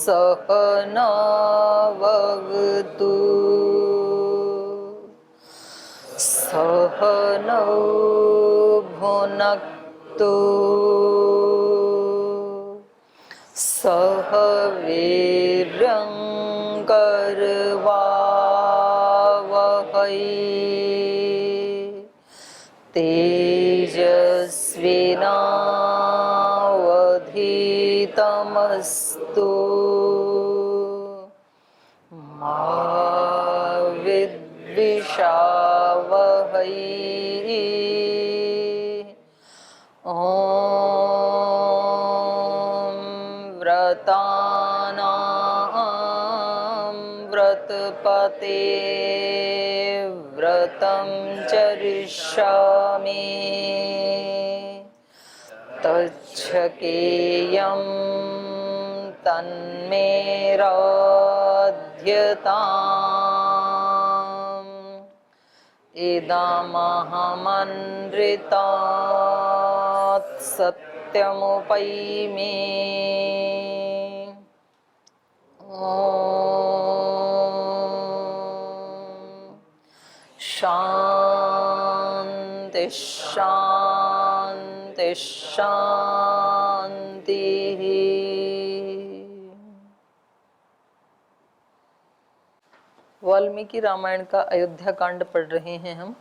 सहनावतु सहनौ भुनक्तु सह वीर्यं करवावहै तेजस्विनावधीतमस्तु मा विद्विषावहै। ॐ व्रतानां व्रतपते व्रतं चरिष्यामि तच्छकेयं तन्मे राध्यताम् इदमहमनृतात् सत्यमुपैमि। ॐ शान्ति शान्ति शान्तिः। वाल्मीकि रामायण का अयोध्या कांड पढ़ रहे हैं हम,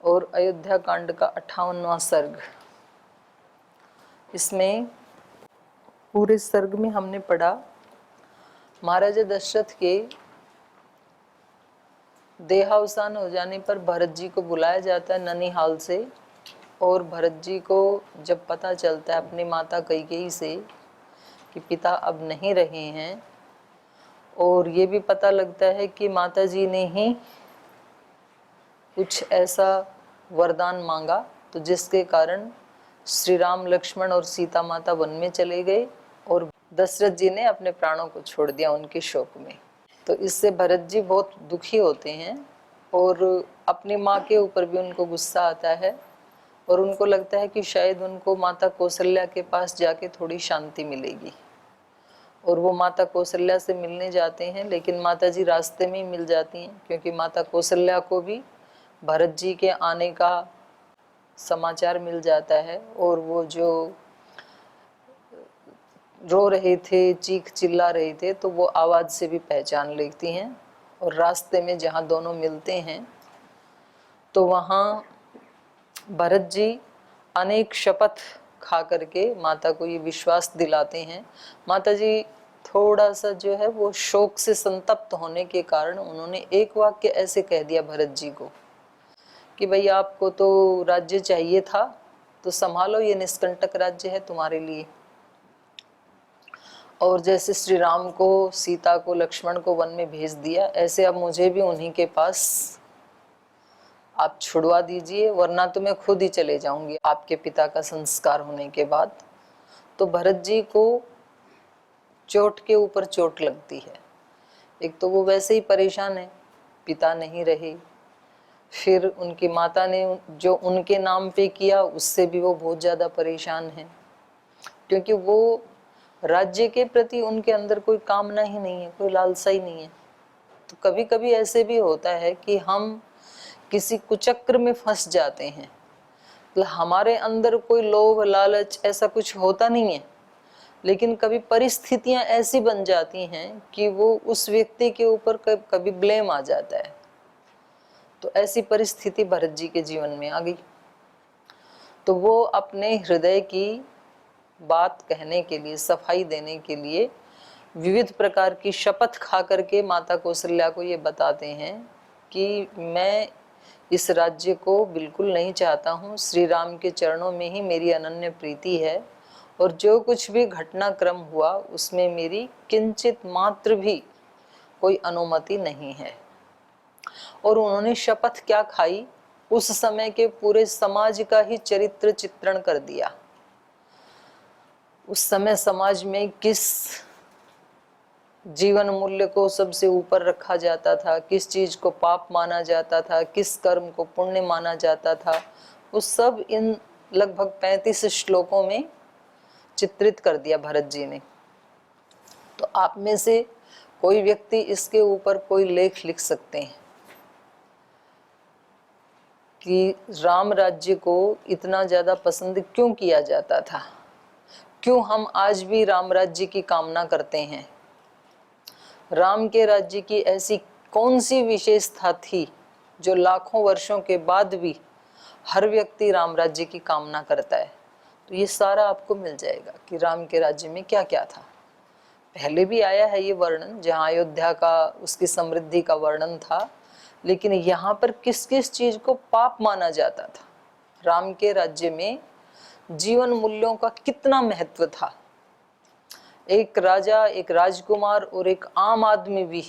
और अयोध्या कांड का 58वां सर्ग। इसमें पूरे सर्ग में हमने पढ़ा महाराजा दशरथ के देहावसान हो जाने पर भरत जी को बुलाया जाता है ननिहाल से, और भरत जी को जब पता चलता है अपनी माता कैकेयी से कि पिता अब नहीं रहे हैं, और ये भी पता लगता है कि माता जी ने ही कुछ ऐसा वरदान मांगा तो जिसके कारण श्री राम लक्ष्मण और सीता माता वन में चले गए और दशरथ जी ने अपने प्राणों को छोड़ दिया उनके शोक में। तो इससे भरत जी बहुत दुखी होते हैं और अपनी माँ के ऊपर भी उनको गुस्सा आता है, और उनको लगता है कि शायद उनको माता कौशल्या के पास जाके थोड़ी शांति मिलेगी। और वो माता कौशल्या से मिलने जाते हैं, लेकिन माता जी रास्ते में ही मिल जाती हैं, क्योंकि माता कौशल्या को भी भरत जी के आने का समाचार मिल जाता है, और वो जो रो रहे थे, चीख चिल्ला रहे थे, तो वो आवाज़ से भी पहचान लेती हैं। और रास्ते में जहाँ दोनों मिलते हैं तो वहाँ भरत जी अनेक शपथ खा करके माता को ये विश्वास दिलाते हैं। माता जी थोड़ा सा जो है वो शोक से संतप्त होने के कारण उन्होंने एक वाक्य ऐसे कह दिया भरत जी को कि भाई आपको तो राज्य चाहिए था तो संभालो, ये निष्कंटक राज्य है तुम्हारे लिए। और जैसे श्री राम को, सीता को, लक्ष्मण को वन में भेज दिया, ऐसे अब मुझे भी उन्हीं के पास आप छुड़वा दीजिए, वरना तो मैं खुद ही चले जाऊंगी आपके पिता का संस्कार होने के बाद। तो भरत जी को चोट के ऊपर चोट लगती है। एक तो वो वैसे ही परेशान है, पिता नहीं रहे, फिर उनकी माता ने जो उनके नाम पे किया उससे भी वो बहुत ज़्यादा परेशान है, क्योंकि वो राज्य के प्रति उनके अंदर कोई कामना ही नहीं है, कोई लालसा ही नहीं है। तो कभी कभी ऐसे भी होता है कि हम किसी कुचक्र में फंस जाते हैं, मतलब हमारे अंदर कोई लोभ लालच ऐसा कुछ होता नहीं है, लेकिन कभी परिस्थितियां ऐसी बन जाती हैं कि वो उस व्यक्ति के ऊपर कभी ब्लेम आ जाता है। तो ऐसी परिस्थिति भरत जी के जीवन में आ गई। तो वो अपने हृदय की बात कहने के लिए, सफाई देने के लिए विविध प्रकार की शपथ खा करके माता कौशल्या को ये बताते हैं कि मैं इस राज्य को बिल्कुल नहीं चाहता हूँ, श्री राम के चरणों में ही मेरी अनन्य प्रीति है, और जो कुछ भी घटनाक्रम हुआ उसमें मेरी किंचित मात्र भी कोई अनुमति नहीं है। और उन्होंने शपथ क्या खाई, उस समय के पूरे समाज का ही चरित्र चित्रण कर दिया। उस समय समाज में किस जीवन मूल्य को सबसे ऊपर रखा जाता था, किस चीज को पाप माना जाता था, किस कर्म को पुण्य माना जाता था, वो सब इन लगभग 35 श्लोकों में चित्रित कर दिया भरत जी ने। आप में से कोई व्यक्ति इसके ऊपर कोई लेख लिख सकते हैं कि राम राज्य को इतना ज़्यादा पसंद क्यों किया जाता था, क्यों हम आज भी राम राज्य की कामना करते हैं। राम के राज्य की ऐसी कौन सी विशेषता थी जो लाखों वर्षों के बाद भी हर व्यक्ति राम राज्य की कामना करता है। तो ये सारा आपको मिल जाएगा कि राम के राज्य में क्या क्या था। पहले भी आया है ये वर्णन, जहाँ अयोध्या का उसकी समृद्धि का वर्णन था, लेकिन यहाँ पर किस किस चीज को पाप माना जाता था। राम के राज्य में जीवन मूल्यों का कितना महत्व था। एक राजा, एक राजकुमार और एक आम आदमी भी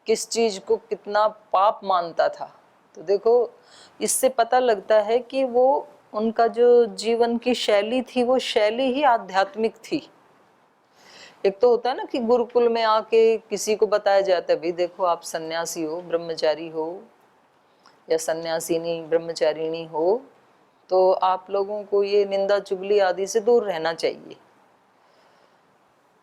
किस चीज को कितना पाप मानता था। तो देखो, इससे पता लगता है कि वो उनका जो जीवन की शैली थी वो शैली ही आध्यात्मिक थी। एक तो होता है ना कि गुरुकुल में आके किसी को बताया जाता है, भाई देखो आप सन्यासी हो, ब्रह्मचारी हो या सन्यासिनी ब्रह्मचारिणी हो, तो आप लोगों को ये निंदा चुगली आदि से दूर रहना चाहिए।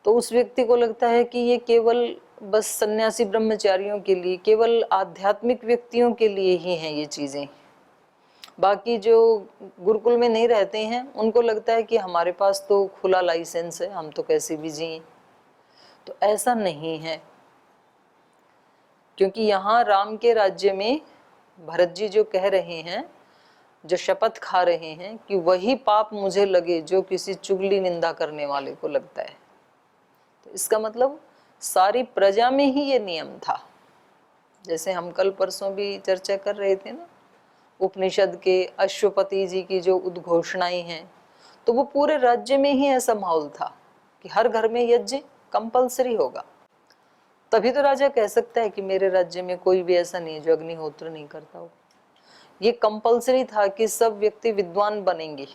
तो उस व्यक्ति को लगता है कि ये केवल बस सन्यासी ब्रह्मचारियों के लिए, केवल आध्यात्मिक व्यक्तियों के लिए ही हैं ये चीजें। बाकी जो गुरुकुल में नहीं रहते हैं उनको लगता है कि हमारे पास तो खुला लाइसेंस है, हम तो कैसे भी जिए। तो ऐसा नहीं है, क्योंकि यहाँ राम के राज्य में भरत जी जो कह रहे हैं, जो शपथ खा रहे हैं कि वही पाप मुझे लगे जो किसी चुगली निंदा करने वाले को लगता है। तो इसका मतलब सारी प्रजा में ही ये नियम था। जैसे हम कल परसों भी चर्चा कर रहे थे ना, उपनिषद के अश्वपति जी की जो उद्घोषणाएं हैं, तो वो पूरे राज्य में ही ऐसा माहौल था कि हर घर में यज्ञ कंपलसरी होगा। तभी तो राजा कह सकता है कि मेरे राज्य में कोई भी ऐसा नहीं है जो अग्निहोत्र नहीं करता हो। ये कंपलसरी था कि सब व्यक्ति विद्वान बनेंगे।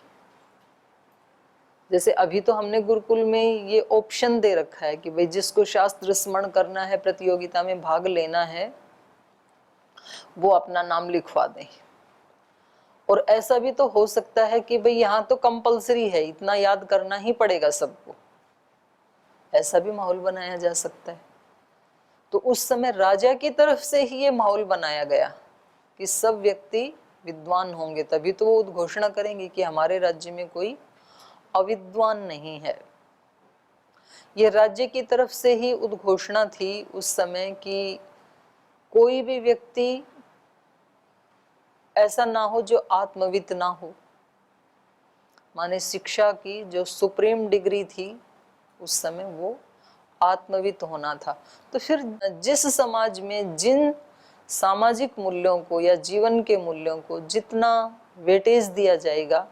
जैसे अभी तो हमने गुरुकुल में ये ऑप्शन दे रखा है कि भाई जिसको शास्त्र स्मरण करना है, प्रतियोगिता में भाग लेना है, वो अपना नाम लिखवा दें। और ऐसा भी तो हो सकता है कि भाई यहाँ तो कंपलसरी है, इतना याद करना ही पड़ेगा सबको, ऐसा भी माहौल बनाया जा सकता है। तो उस समय राजा की तरफ से ही ये माहौल बनाया गया कि सब व्यक्ति विद्वान होंगे, तभी तो वो उद्घोषणा करेंगे कि हमारे राज्य में कोई अविद्वान नहीं है। ये राज्य की तरफ से ही उद्घोषणा थी उस समय कि कोई भी व्यक्ति ऐसा ना हो जो आत्मविद ना हो। माने शिक्षा की जो सुप्रीम डिग्री थी उस समय वो आत्मविद होना था। तो फिर जिस समाज में जिन सामाजिक मूल्यों को या जीवन के मूल्यों को जितना वेटेज दिया जाएगा,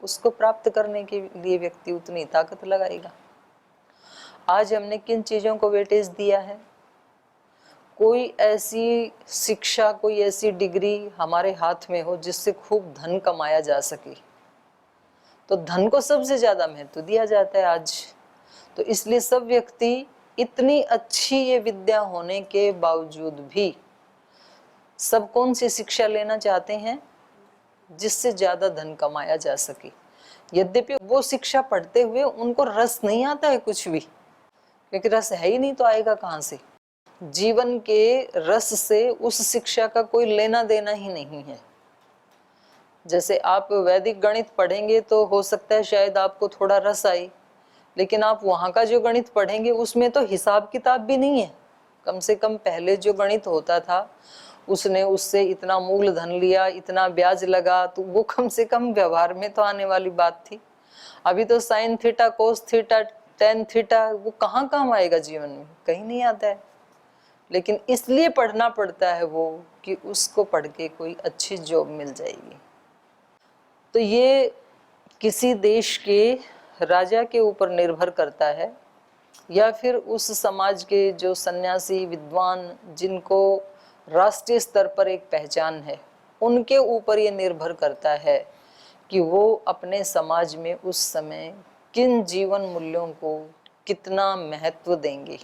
उसको प्राप्त करने के लिए व्यक्ति उतनी ताकत लगाएगा। आज हमने किन चीजों को वेटेज दिया है? कोई ऐसी शिक्षा, कोई ऐसी डिग्री हमारे हाथ में हो जिससे खूब धन कमाया जा सके, तो धन को सबसे ज्यादा महत्व दिया जाता है आज। तो इसलिए सब व्यक्ति इतनी अच्छी ये विद्या होने के बावजूद भी सब कौन सी शिक्षा लेना चाहते हैं? जिससे ज्यादा धन कमाया जा सके। यद्यपि वो शिक्षा पढ़ते हुए उनको रस नहीं आता है कुछ भी, क्योंकि रस है ही नहीं तो आएगा कहाँ से? जीवन के रस से उस शिक्षा का कोई लेना देना ही नहीं है। जैसे आप वैदिक गणित पढ़ेंगे तो हो सकता है शायद आपको थोड़ा रस आए, लेकिन आप वहाँ का जो गणित पढ़ेंगे उसमें तो हिसाब किताब भी नहीं है। कम से कम पहले जो गणित होता था उसने उससे इतना मूलधन लिया, इतना ब्याज लगा, तो वो कम से कम व्यवहार में तो आने वाली बात थी। अभी तो sine theta, cos theta, tan theta, वो कहाँ काम आएगा जीवन में? कहीं नहीं आता है। लेकिन इसलिए पढ़ना पड़ता है वो कि उसको पढ़ के कोई अच्छी जॉब मिल जाएगी। तो ये किसी देश के राजा के ऊपर निर्भर करता है, या फिर उस समाज के जो सन्यासी विद्वान जिनको राष्ट्रीय स्तर पर एक पहचान है, उनके ऊपर ये निर्भर करता है कि वो अपने समाज में उस समय किन जीवन मूल्यों को कितना महत्व देंगे।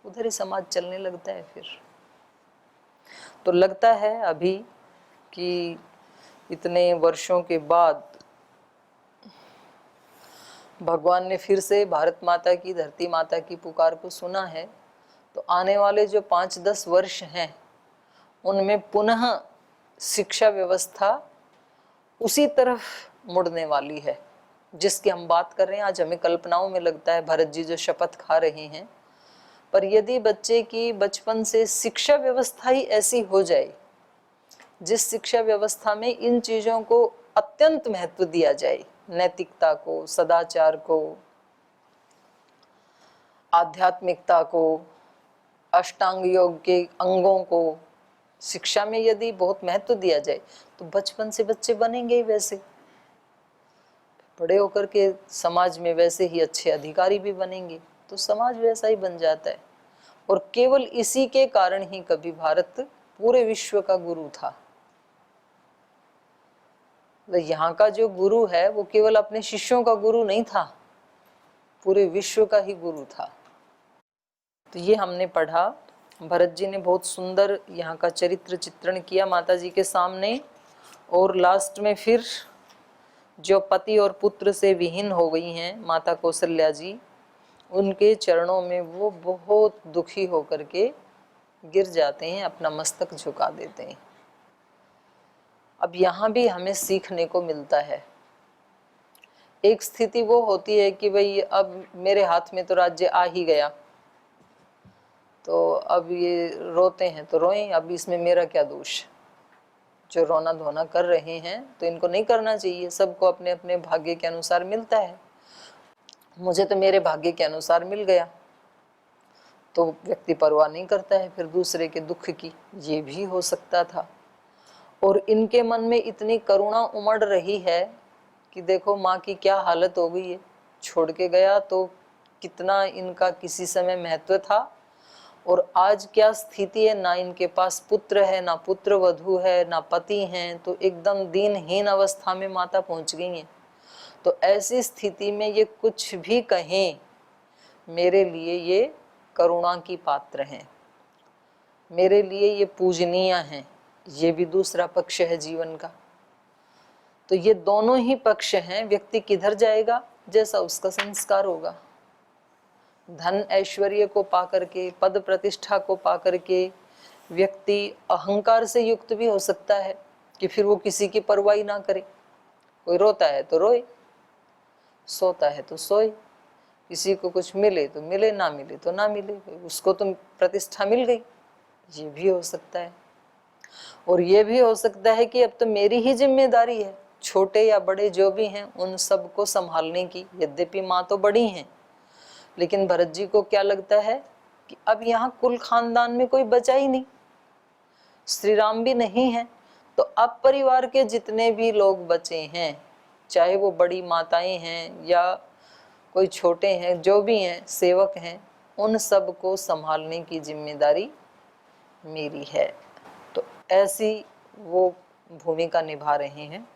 उधर ही समाज चलने लगता है। फिर तो लगता है अभी कि इतने वर्षों के बाद भगवान ने फिर से भारत माता की, धरती माता की पुकार को सुना है, तो आने वाले जो 5-10 वर्ष हैं उनमें पुनः शिक्षा व्यवस्था उसी तरफ मुड़ने वाली है जिसकी हम बात कर रहे हैं। आज हमें कल्पनाओं में लगता है भरत जी जो शपथ खा रहे हैं, पर यदि बच्चे की बचपन से शिक्षा व्यवस्था ही ऐसी हो जाए, जिस शिक्षा व्यवस्था में इन चीजों को अत्यंत महत्व दिया जाए, नैतिकता को, सदाचार को, आध्यात्मिकता को, अष्टांग योग के अंगों को शिक्षा में यदि बहुत महत्व दिया जाए, तो बचपन से बच्चे बनेंगे ही वैसे, बड़े होकर के समाज में वैसे ही अच्छे अधिकारी भी बनेंगे, तो समाज वैसा ही बन जाता है। और केवल इसी के कारण ही कभी भारत पूरे विश्व का गुरु था। तो यहाँ का जो गुरु है वो केवल अपने शिष्यों का गुरु नहीं था, पूरे विश्व का ही गुरु था। तो ये हमने पढ़ा। भरत जी ने बहुत सुंदर यहाँ का चरित्र चित्रण किया माता जी के सामने। और लास्ट में फिर जो पति और पुत्र से विहीन हो गई हैं माता कौशल्या जी, उनके चरणों में वो बहुत दुखी होकर के गिर जाते हैं, अपना मस्तक झुका देते हैं। अब यहाँ भी हमें सीखने को मिलता है। एक स्थिति वो होती है कि भाई अब मेरे हाथ में तो राज्य आ ही गया, तो अब ये रोते हैं तो रोएं, अब इसमें मेरा क्या दोष। जो रोना धोना कर रहे हैं तो इनको नहीं करना चाहिए, सबको अपने अपने भाग्य के अनुसार मिलता है। मुझे तो मेरे भाग्य के अनुसार मिल गया, तो व्यक्ति परवाह नहीं करता है फिर दूसरे के दुख की। ये भी हो सकता था। और इनके मन में इतनी करुणा उमड़ रही है कि देखो माँ की क्या हालत हो गई है, छोड़ के गया तो कितना इनका किसी समय महत्व था, और आज क्या स्थिति है, ना इनके पास पुत्र है, ना पुत्र वधू है, ना पति हैं, तो एकदम दीनहीन अवस्था में माता पहुंच गई हैं। तो ऐसी स्थिति में ये कुछ भी कहें, मेरे लिए ये करुणा की पात्र हैं, मेरे लिए ये पूजनीय हैं। ये भी दूसरा पक्ष है जीवन का। तो ये दोनों ही पक्ष हैं। व्यक्ति किधर जाएगा, जैसा उसका संस्कार होगा। धन ऐश्वर्य को पाकर के, पद प्रतिष्ठा को पाकर के व्यक्ति अहंकार से युक्त भी हो सकता है कि फिर वो किसी की परवाही ना करे। कोई रोता है तो रोए, सोता है तो सोए, किसी को कुछ मिले तो मिले, ना मिले तो ना मिले, उसको तो प्रतिष्ठा मिल गई। ये भी हो सकता है। और ये भी हो सकता है कि अब तो मेरी ही जिम्मेदारी है, छोटे या बड़े जो भी हैं उन सबको संभालने की। यद्यपि माँ तो बड़ी हैं, लेकिन भरत जी को क्या लगता है कि अब यहाँ कुल खानदान में कोई बचा ही नहीं, श्री राम भी नहीं है, तो अब परिवार के जितने भी लोग बचे हैं, चाहे वो बड़ी माताएं हैं या कोई छोटे हैं, जो भी हैं सेवक हैं, उन सबको संभालने की जिम्मेदारी मेरी है। तो ऐसी वो भूमिका निभा रहे हैं।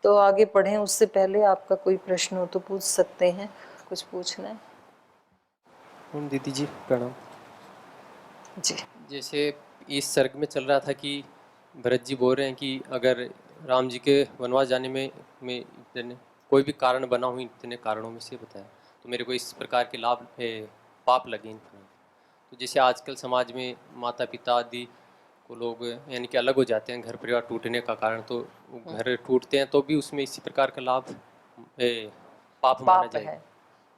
तो आगे पढ़ें उससे पहले आपका कोई प्रश्न हो तो पूछ सकते हैं। कुछ पूछना है? दीदी जी प्रणाम जी। जैसे इस सर्ग में चल रहा था कि भरत जी बोल रहे हैं कि अगर राम जी के वनवास जाने में इतने कोई भी कारण बना हुई, इतने कारणों में से बताया, तो मेरे को इस प्रकार के लाभ पाप लगे इन फलों। तो जैसे आजकल समाज में माता पिता आदि को लोग यानी कि अलग हो जाते हैं, घर परिवार टूटने का कारण, तो घर टूटते हैं तो भी उसमें इसी प्रकार का लाभ पाप माना जाएगा। है,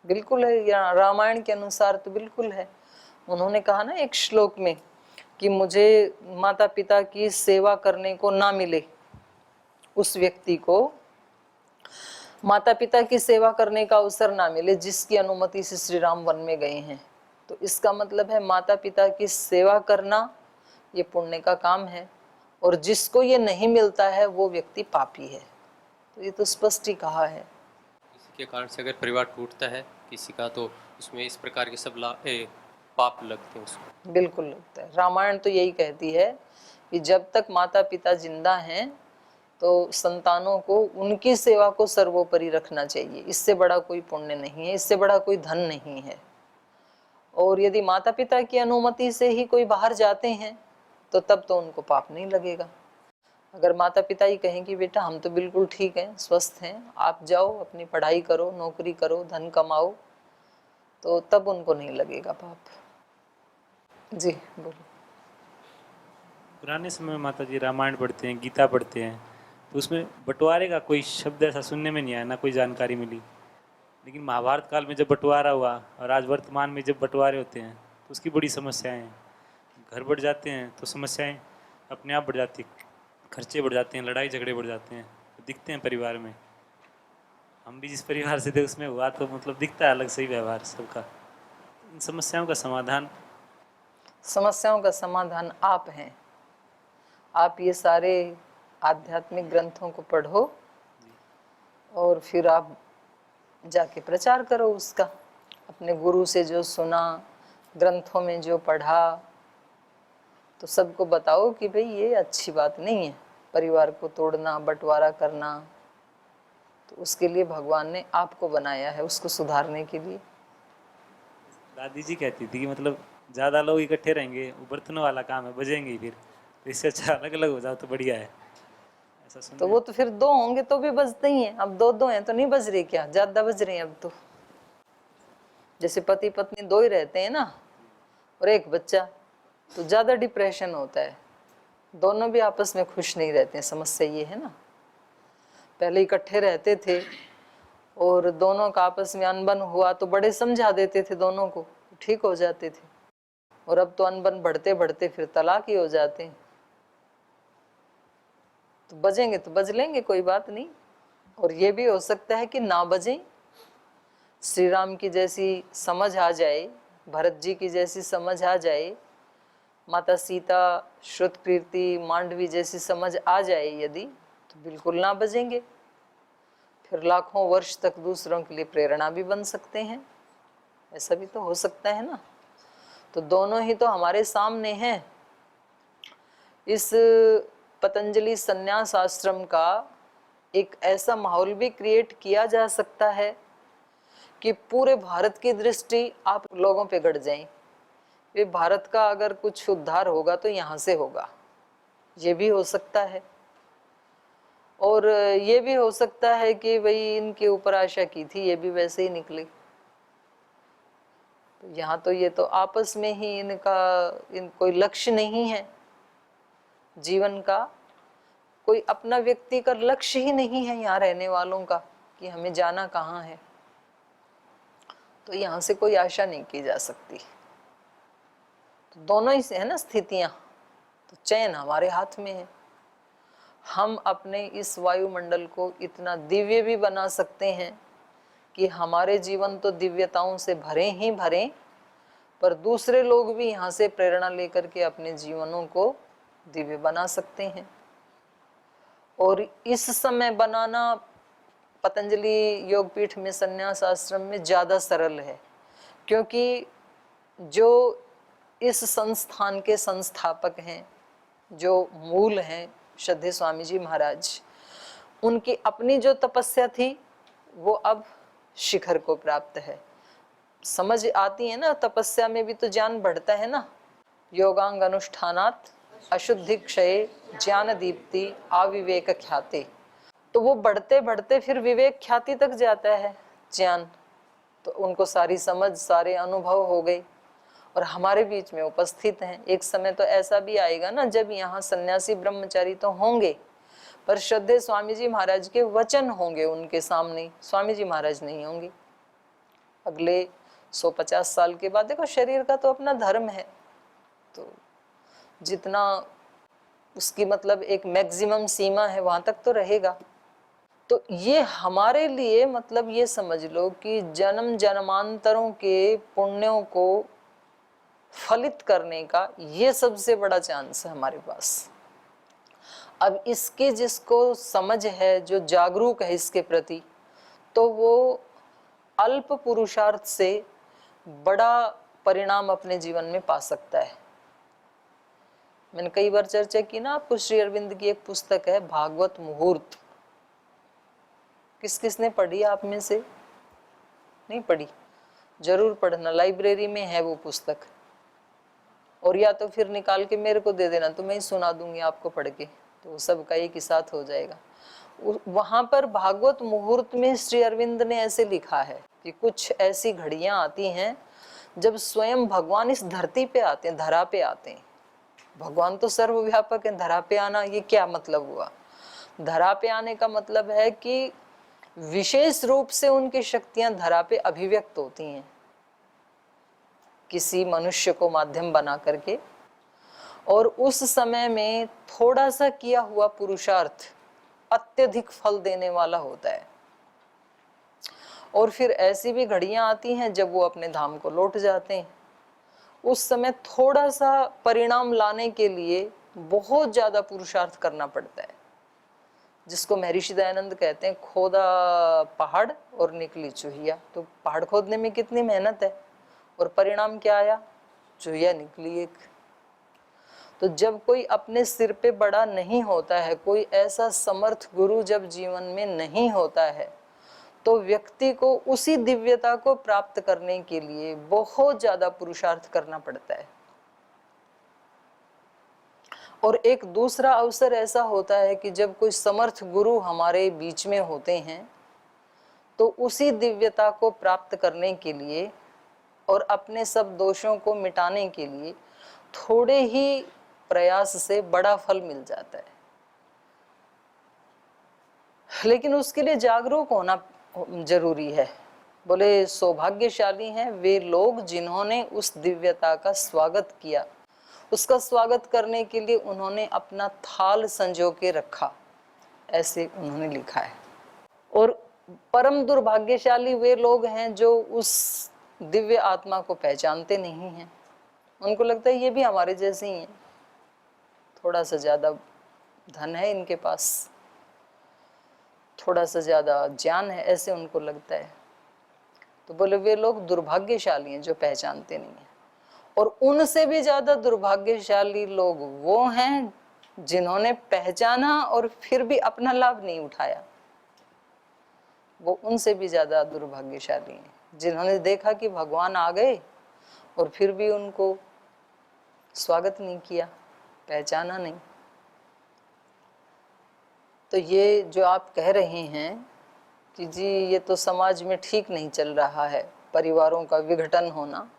बिल्कुल है। या रामायण के अनुसार तो बिल्कुल है। उन्होंने कहा ना एक श्लोक में कि मुझे माता पिता की सेवा करने को ना मिले, उस व्यक्ति को माता पिता की सेवा करने का अवसर ना मिले जिसकी अनुमति से श्री राम वन में गए हैं। तो इसका मतलब है माता पिता की सेवा करना ये पुण्य का काम है, और जिसको ये नहीं मिलता है वो व्यक्ति पापी है। तो ये तो स्पष्ट ही कहा है। इसके कारण से अगर परिवार टूटता है किसी का, तो उसमें इस प्रकार के सब पाप लगते हैं उसको। बिल्कुल लगता है। रामायण तो यही कहती है कि जब तक माता पिता जिंदा हैं तो संतानों को उनकी सेवा को सर्वोपरि रखना चाहिए। इससे बड़ा कोई पुण्य नहीं है, इससे बड़ा कोई धन नहीं है। और यदि माता पिता की अनुमति से ही कोई बाहर जाते हैं तो तब तो उनको पाप नहीं लगेगा। अगर माता पिता ही कहें कि बेटा हम तो बिल्कुल ठीक हैं, स्वस्थ हैं, आप जाओ अपनी पढ़ाई करो, नौकरी करो, धन कमाओ, तो तब उनको नहीं लगेगा पाप। जी बोलो। पुराने समय में माता जी रामायण पढ़ते हैं, गीता पढ़ते हैं, तो उसमें बंटवारे का कोई शब्द ऐसा सुनने में नहीं आया, ना कोई जानकारी मिली। लेकिन महाभारत काल में जब बंटवारा हुआ और आज वर्तमान में जब बंटवारे होते हैं तो उसकी बड़ी समस्याएं हैं। घर बढ़ जाते हैं तो समस्याएं अपने आप बढ़ जाती हैं, खर्चे बढ़ जाते हैं, लड़ाई झगड़े बढ़ जाते हैं, तो दिखते हैं परिवार में। हम भी जिस परिवार से थे उसमें हुआ तो मतलब दिखता है अलग से ही व्यवहार सबका। इन समस्याओं का समाधान, समस्याओं का समाधान आप हैं। आप ये सारे आध्यात्मिक ग्रंथों को पढ़ो और फिर आप जाके प्रचार करो उसका, अपने गुरु से जो सुना, ग्रंथों में जो पढ़ा, तो सबको बताओ कि भाई ये अच्छी बात नहीं है परिवार को तोड़ना, बंटवारा करना। तो उसके लिए भगवान ने आपको बनाया है, उसको सुधारने के लिए। दादी जी कहती थी कि मतलब ज़्यादा लोग इकट्ठे रहेंगे, वो बर्तनों वाला काम है, बजेंगे ही फिर, तो इससे अच्छा अलग अलग हो जाओ तो बढ़िया है, ऐसा सुन। तो वो तो फिर दो होंगे तो भी बजते ही हैं, अब दो दो हैं तो नहीं बज रहे, क्या ज्यादा बज रहे हैं अब तो। जैसे पति पत्नी दो ही रहते हैं ना, और एक बच्चा, तो ज्यादा डिप्रेशन होता है, दोनों भी आपस में खुश नहीं रहते हैं। समस्या ये है ना, पहले इकट्ठे रहते थे और दोनों का आपस में अनबन हुआ तो बड़े समझा देते थे दोनों को, ठीक हो जाते थे, और अब तो अनबन बढ़ते बढ़ते फिर तलाक ही हो जाते हैं। तो बजेंगे तो बज लेंगे, कोई बात नहीं। और ये भी हो सकता है कि ना बजें, श्री राम की जैसी समझ आ जाए, भरत जी की जैसी समझ आ जाए, माता सीता, श्रुतकीर्ति, मांडवी जैसी समझ आ जाए यदि, तो बिल्कुल ना बजेंगे, फिर लाखों वर्ष तक दूसरों के लिए प्रेरणा भी बन सकते हैं। ऐसा भी तो हो सकता है ना। तो दोनों ही तो हमारे सामने हैं। इस पतंजलि संन्यास आश्रम का एक ऐसा माहौल भी क्रिएट किया जा सकता है कि पूरे भारत की दृष्टि आप लोगों पे गड़ जाए। ये भारत का अगर कुछ उद्धार होगा तो यहाँ से होगा, ये भी हो सकता है। और ये भी हो सकता है कि भाई इनके ऊपर आशा की थी, ये भी वैसे ही निकले। तो यहाँ तो ये तो आपस में ही इन कोई लक्ष्य नहीं है जीवन का, कोई अपना व्यक्ति का लक्ष्य ही नहीं है यहाँ रहने वालों का कि हमें जाना कहाँ है। तो यहाँ से कोई आशा नहीं की जा सकती। तो दोनों ही से है ना स्थितियाँ, तो चयन हमारे हाथ में है। हम अपने इस वायुमंडल को इतना दिव्य भी बना सकते हैं कि हमारे जीवन तो दिव्यताओं से भरे ही भरे, पर दूसरे लोग भी यहाँ से प्रेरणा लेकर के अपने जीवनों को दिव्य बना सकते हैं। और इस समय बनाना पतंजलि योगपीठ में, संन्यास आश्रम में ज़्यादा सरल है, क्योंकि जो इस संस्थान के संस्थापक हैं, जो मूल हैं श्रद्धेय स्वामी जी महाराज, उनकी अपनी जो तपस्या थी वो अब शिखर को प्राप्त है। समझ आती है ना, तपस्या में भी तो ज्ञान बढ़ता है ना। योगांग अनुष्ठानात अशुद्धि क्षय ज्ञान दीप्ति अविवेक ख्याति। तो वो बढ़ते बढ़ते फिर विवेक ख्याति तक जाता है ज्ञान। तो उनको सारी समझ, सारे अनुभव हो गए और हमारे बीच में उपस्थित हैं। एक समय तो ऐसा भी आएगा ना जब यहाँ सन्यासी ब्रह्मचारी तो होंगे, पर श्रद्धेय स्वामी जी महाराज के वचन होंगे उनके सामने, स्वामी जी महाराज नहीं होंगे। अगले 150 साल के बाद देखो, शरीर का तो अपना धर्म है, तो जितना उसकी मतलब एक मैक्सिमम सीमा है वहां तक तो रहेगा। तो ये हमारे लिए मतलब ये समझ लो कि जन्म जन्मांतरों के पुण्यों को फलित करने का ये सबसे बड़ा चांस है हमारे पास। अब इसके जिसको समझ है, जो जागरूक है इसके प्रति, तो वो अल्प पुरुषार्थ से बड़ा परिणाम अपने जीवन में पा सकता है। मैंने कई बार चर्चा की ना आपको, श्री अरविंद की एक पुस्तक है भागवत मुहूर्त। किस किस ने पढ़ी आप में से? नहीं पढ़ी? जरूर पढ़ना, लाइब्रेरी में है वो पुस्तक। और या तो फिर निकाल के मेरे को दे देना, तो मैं ही सुना दूंगी आपको पढ़ के, तो सबका एक ही साथ हो जाएगा। वहां पर भागवत मुहूर्त में श्री अरविंद ने ऐसे लिखा है कि कुछ ऐसी घड़ियां आती हैं जब स्वयं भगवान इस धरती पे आते हैं, धरा पे आते हैं। भगवान तो सर्वव्यापक है, धरा पे आना ये क्या मतलब हुआ? धरा पे आने का मतलब है कि विशेष रूप से उनकी शक्तियां धरा पे अभिव्यक्त होती हैं किसी मनुष्य को माध्यम बना करके, और उस समय में थोड़ा सा किया हुआ पुरुषार्थ अत्यधिक फल देने वाला होता है। और फिर ऐसी भी घड़ियां आती हैं जब वो अपने धाम को लौट जाते हैं, उस समय थोड़ा सा परिणाम लाने के लिए बहुत ज्यादा पुरुषार्थ करना पड़ता है, जिसको महर्षि दयानंद कहते हैं खोदा पहाड़ और निकली चूहिया। तो पहाड़ खोदने में कितनी मेहनत है और परिणाम क्या आया? चूहिया निकली एक। तो जब कोई अपने सिर पे बड़ा नहीं होता है, कोई ऐसा समर्थ गुरु जब जीवन में नहीं होता है, तो व्यक्ति को उसी दिव्यता को प्राप्त करने के लिए बहुत ज्यादा पुरुषार्थ करना पड़ता है। और एक दूसरा अवसर ऐसा होता है कि जब कोई समर्थ गुरु हमारे बीच में होते हैं, तो उसी दिव्यता को प्राप्त करने के लिए और अपने सब दोषों को मिटाने के लिए थोड़े ही प्रयास से बड़ा फल मिल जाता है। लेकिन उसके लिए जागरूक होना जरूरी है। बोले सौभाग्यशाली हैं वे लोग जिन्होंने उस दिव्यता का स्वागत किया, उसका स्वागत करने के लिए उन्होंने अपना थाल संजो के रखा, ऐसे उन्होंने लिखा है। और परम दुर्भाग्यशाली वे लोग हैं जो उस दिव्य आत्मा को पहचानते नहीं हैं। उनको लगता है ये भी हमारे जैसे ही हैं, थोड़ा सा ज्यादा धन है इनके पास, थोड़ा सा ज्यादा ज्ञान है, ऐसे उनको लगता है। तो बोले वे लोग दुर्भाग्यशाली हैं जो पहचानते नहीं हैं। और उनसे भी ज्यादा दुर्भाग्यशाली लोग वो हैं जिन्होंने पहचाना और फिर भी अपना लाभ नहीं उठाया। वो उनसे भी ज्यादा दुर्भाग्यशाली हैं जिन्होंने देखा कि भगवान आ गए और फिर भी उनको स्वागत नहीं किया, पहचाना नहीं। तो ये जो आप कह रहे हैं कि जी ये तो समाज में ठीक नहीं चल रहा है, परिवारों का विघटन होना।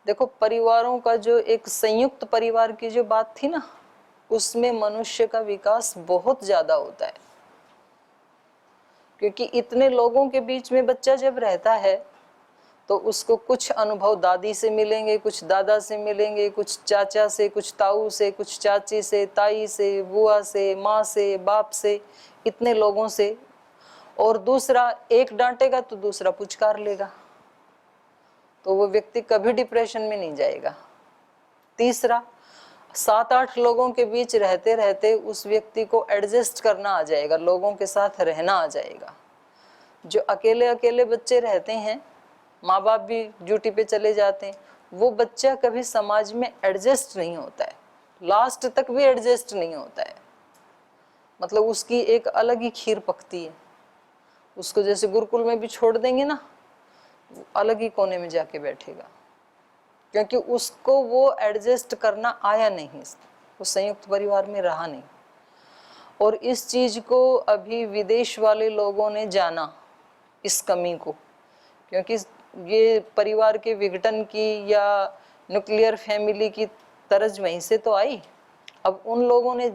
देखो परिवारों का जो एक संयुक्त परिवार की जो बात थी ना, उसमें मनुष्य का विकास बहुत ज्यादा होता है। क्योंकि इतने लोगों के बीच में बच्चा जब रहता है तो उसको कुछ अनुभव दादी से मिलेंगे, कुछ दादा से मिलेंगे, कुछ चाचा से, कुछ ताऊ से, कुछ चाची से, ताई से, बुआ से, माँ से, बाप से, इतने लोगों से। और दूसरा एक डांटेगा तो दूसरा पुचकार लेगा, तो वो व्यक्ति कभी डिप्रेशन में नहीं जाएगा। तीसरा 7-8 लोगों के बीच रहते रहते उस व्यक्ति को एडजस्ट करना आ जाएगा, लोगों के साथ रहना आ जाएगा। जो अकेले अकेले बच्चे रहते हैं, माँ बाप भी ड्यूटी पे चले जाते हैं, वो बच्चा कभी समाज में एडजस्ट नहीं होता है, लास्ट तक भी एडजस्ट नहीं होता है। मतलब उसकी एक अलग ही खीर पकती है। उसको जैसे गुरुकुल में भी छोड़ देंगे ना, अलग ही कोने में जाके बैठेगा, क्योंकि उसको वो एडजस्ट करना आया नहीं, वो संयुक्त परिवार में रहा नहीं। और इस चीज को अभी विदेश वाले लोगों ने जाना, इस कमी को, क्योंकि ये परिवार के विघटन की या न्यूक्लियर फैमिली की तरज वहीं से तो आई। अब उन लोगों ने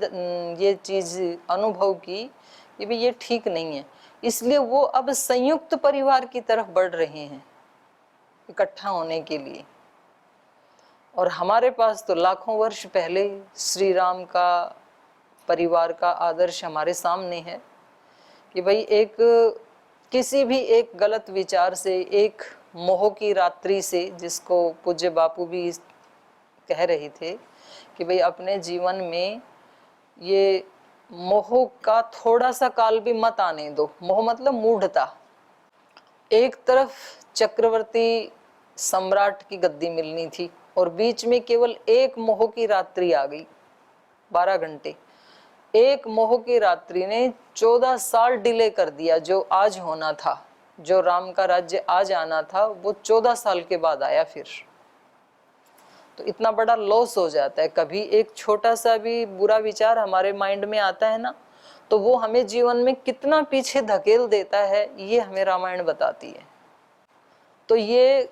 ये चीज अनुभव की कि भाई ये ठीक नहीं है, इसलिए वो अब संयुक्त परिवार की तरफ बढ़ रहे हैं इकट्ठा होने के लिए। और हमारे पास तो लाखों वर्ष पहले श्री राम का परिवार का आदर्श हमारे सामने है कि भाई एक किसी भी एक गलत विचार से, एक मोह की रात्रि से, जिसको पूज्य बापू भी कह रहे थे कि भाई अपने जीवन में ये मोह का थोड़ा सा काल भी मत आने दो। मोह मतलब मूढ़ता। एक तरफ चक्रवर्ती सम्राट की गद्दी मिलनी थी और बीच में केवल एक मोह की रात्रि आ गई, 12 घंटे। एक मोह की रात्रि ने 14 साल डिले कर दिया। जो आज होना था, जो राम का राज्य आज आना था, वो 14 साल के बाद आया। फिर तो इतना बड़ा लॉस हो जाता है। कभी एक छोटा सा भी बुरा विचार हमारे माइंड में आता है ना, तो वो हमें जीवन में कितना पीछे धकेल देता है, ये हमें रामायण बताती है। तो ये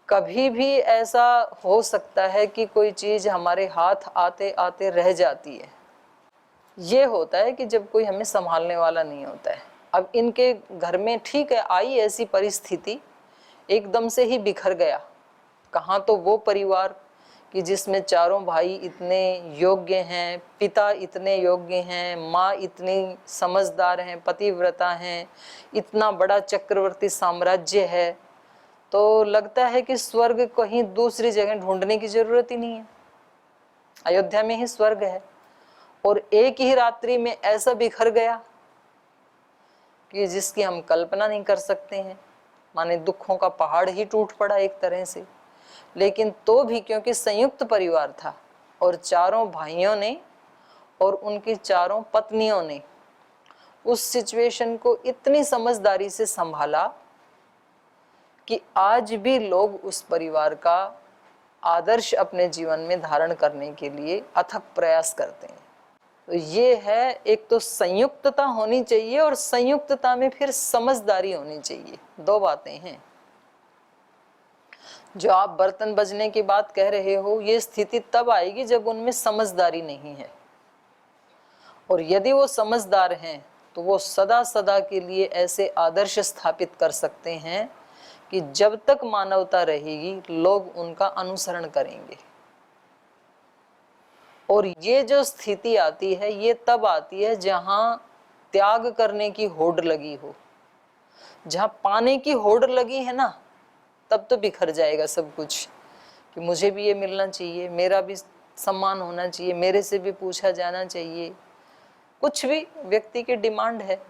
कभी भी ऐसा हो सकता है कि कोई चीज हमारे हाथ आते आते रह जाती है। ये होता है कि जब कोई हमें संभालने वाला नहीं होता है। अब इनके घर में ठीक है, आई ऐसी परिस्थिति, एकदम से ही बिखर गया। कहाँ तो वो परिवार कि जिसमें चारों भाई इतने योग्य हैं, पिता इतने योग्य हैं, माँ इतनी समझदार हैं, पतिव्रता हैं, इतना बड़ा चक्रवर्ती साम्राज्य है, तो लगता है कि स्वर्ग कहीं दूसरी जगह ढूंढने की जरूरत ही नहीं है, अयोध्या में ही स्वर्ग है। और एक ही रात्रि में ऐसा बिखर गया कि जिसकी हम कल्पना नहीं कर सकते हैं, माने दुखों का पहाड़ ही टूट पड़ा एक तरह से। लेकिन तो भी क्योंकि संयुक्त परिवार था और चारों भाइयों ने और उनकी चारों पत्नियों ने उस सिचुएशन को इतनी समझदारी से संभाला कि आज भी लोग उस परिवार का आदर्श अपने जीवन में धारण करने के लिए अथक प्रयास करते हैं। तो ये है, एक तो संयुक्तता होनी चाहिए और संयुक्तता में फिर समझदारी होनी चाहिए, दो बातें हैं। जो आप बर्तन बजने की बात कह रहे हो, ये स्थिति तब आएगी जब उनमें समझदारी नहीं है। और यदि वो समझदार हैं तो वो सदा सदा के लिए ऐसे आदर्श स्थापित कर सकते हैं कि जब तक मानवता रहेगी लोग उनका अनुसरण करेंगे। और ये जो स्थिति आती है, ये तब आती है जहां त्याग करने की होड़ लगी हो। जहां पाने की होड़ लगी है ना, तब तो बिखर जाएगा सब कुछ कि मुझे भी ये मिलना चाहिए, मेरा भी सम्मान होना चाहिए, मेरे से भी पूछा जाना चाहिए। कुछ भी व्यक्ति की डिमांड है,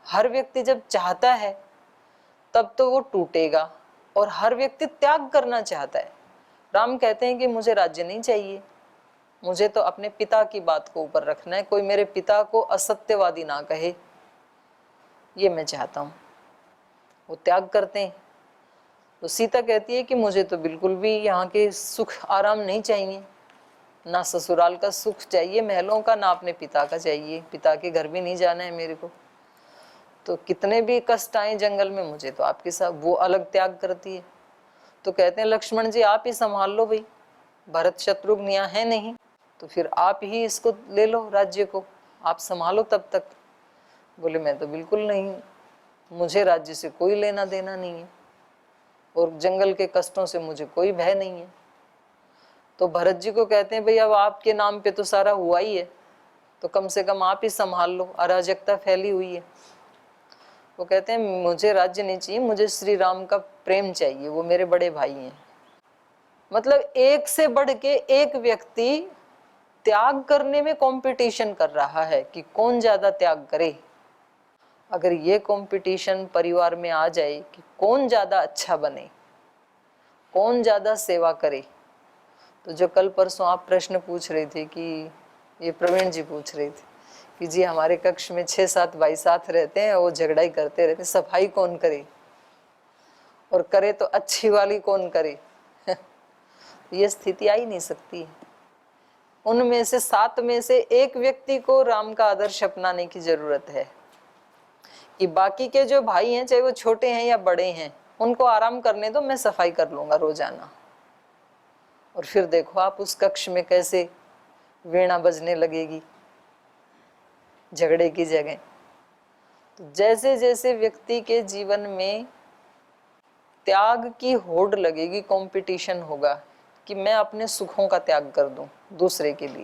हर व्यक्ति जब चाहता है तब तो वो टूटेगा। और हर व्यक्ति त्याग करना चाहता है। राम कहते हैं कि मुझे राज्य नहीं चाहिए, मुझे तो अपने पिता की बात को ऊपर रखना है, कोई मेरे पिता को असत्यवादी ना कहे, ये मैं चाहता हूँ। वो त्याग करते हैं। तो सीता कहती है कि मुझे तो बिल्कुल भी यहाँ के सुख आराम नहीं चाहिए, ना ससुराल का सुख चाहिए महलों का, ना अपने पिता का चाहिए, पिता के घर भी नहीं जाना है मेरे को। तो कितने भी कष्ट आए जंगल में, मुझे तो आपके साथ, वो अलग त्याग करती है। तो कहते हैं लक्ष्मण जी आप ही संभाल लो भाई, भरत शत्रुघ्न यहाँ है नहीं, तो फिर आप ही इसको ले लो, राज्य को आप संभालो तब तक। बोले मैं तो बिल्कुल नहीं, मुझे राज्य से कोई लेना देना नहीं है और जंगल के कष्टों से मुझे कोई भय नहीं है। तो भरत जी को कहते हैं भाई अब आपके नाम पे तो सारा हुआ ही है, तो कम से कम आप ही संभाल लो, अराजकता फैली हुई है। वो कहते हैं मुझे राज्य नहीं चाहिए, मुझे श्री राम का प्रेम चाहिए, वो मेरे बड़े भाई हैं। मतलब एक से बढ़ के एक व्यक्ति त्याग करने में कंपटीशन कर रहा है कि कौन ज्यादा त्याग करे। अगर ये कंपटीशन परिवार में आ जाए कि कौन ज्यादा अच्छा बने, कौन ज्यादा सेवा करे, तो जो कल परसों आप प्रश्न पूछ रहे थे कि ये प्रवीण जी पूछ रहे थे कि जी हमारे कक्ष में 6-7 भाई साथ रहते हैं, वो झगड़ा ही करते रहते, सफाई कौन करे और करे तो अच्छी वाली कौन करे। ये स्थिति आ ही नहीं सकती है। उनमें से 7 में से एक व्यक्ति को राम का आदर्श अपनाने की जरूरत है कि बाकी के जो भाई हैं, चाहे वो छोटे हैं या बड़े हैं, उनको आराम करने दो, मैं सफाई कर लूंगा रोजाना। और फिर देखो आप उस कक्ष में कैसे वीणा बजने लगेगी झगड़े की जगह। तो जैसे जैसे व्यक्ति के जीवन में त्याग की होड़ लगेगी, कंपटीशन होगा कि मैं अपने सुखों का त्याग कर दूं दूसरे के लिए,